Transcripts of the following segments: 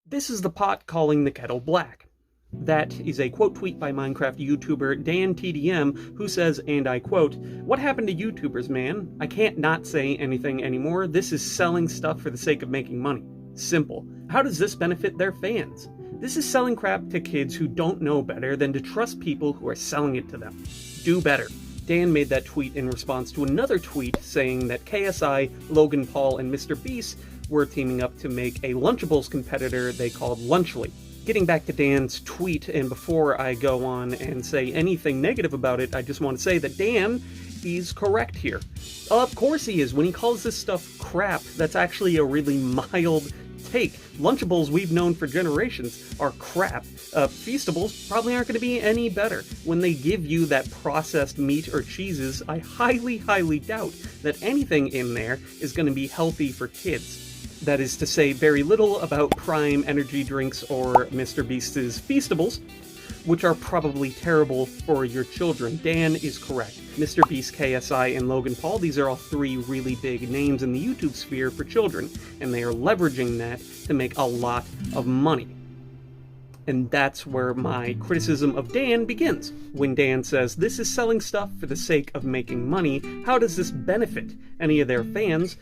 This is the pot calling the kettle black. That is a quote tweet by Minecraft YouTuber DanTDM, who says, and I quote, "What happened to YouTubers, man? I can't not say anything anymore. This is selling stuff for the sake of making money. Simple. How does this benefit their fans? This is selling crap to kids who don't know better than to trust people who are selling it to them. Do better." Dan made that tweet in response to another tweet saying that KSI, Logan Paul, and MrBeast were teaming up to make a Lunchables competitor they called Lunchables. Getting back to Dan's tweet, and before I go on and say anything negative about it, I just want to say that Dan is correct here. Of course he is. When he calls this stuff crap, that's actually a really mild take. Lunchables we've known for generations are crap. Feastables probably aren't going to be any better. When they give you that processed meat or cheeses, I highly, highly doubt that anything in there is going to be healthy for kids. That is to say very little about Prime energy drinks or MrBeast's Feastables, which are probably terrible for your children. Dan is correct. MrBeast, KSI, and Logan Paul, these are all three really big names in the YouTube sphere for children, and they are leveraging that to make a lot of money. And that's where my criticism of Dan begins. When Dan says, this is selling stuff for the sake of making money, how does this benefit any of their fans?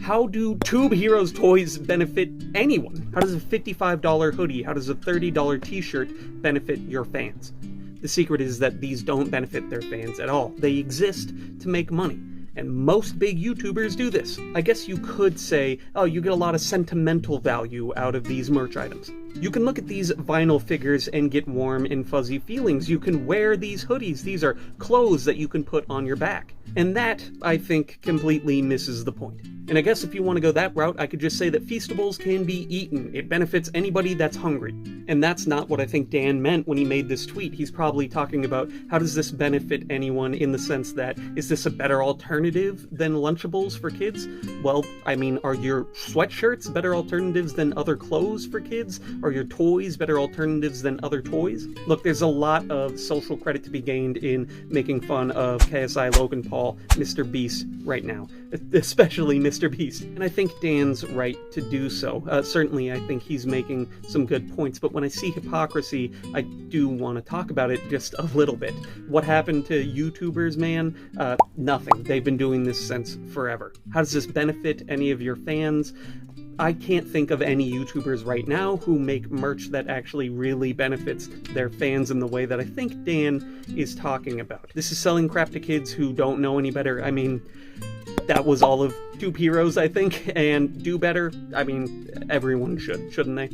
How do Tube Heroes toys benefit anyone? How does a $55 hoodie, how does a $30 t-shirt benefit your fans? The secret is that these don't benefit their fans at all. They exist to make money. And most big YouTubers do this. I guess you could say, oh, you get a lot of sentimental value out of these merch items. You can look at these vinyl figures and get warm and fuzzy feelings. You can wear these hoodies. These are clothes that you can put on your back. And that, I think, completely misses the point. And I guess if you want to go that route, I could just say that Feastables can be eaten. It benefits anybody that's hungry. And that's not what I think Dan meant when he made this tweet. He's probably talking about how does this benefit anyone in the sense that, is this a better alternative than Lunchables for kids? Well, I mean, are your sweatshirts better alternatives than other clothes for kids? Are your toys better alternatives than other toys? Look, there's a lot of social credit to be gained in making fun of KSI, Logan Paul, MrBeast right now, especially MrBeast. And I think Dan's right to do so. Certainly, I think he's making some good points, but when I see hypocrisy, I do want to talk about it just a little bit. What happened to YouTubers, man? Nothing. They've been doing this since forever. How does this benefit any of your fans? I can't think of any YouTubers right now who make merch that actually really benefits their fans in the way that I think Dan is talking about. This is selling crap to kids who don't know any better. I mean, that was all of Tube Heroes, I think, and do better. I mean, everyone should, shouldn't they?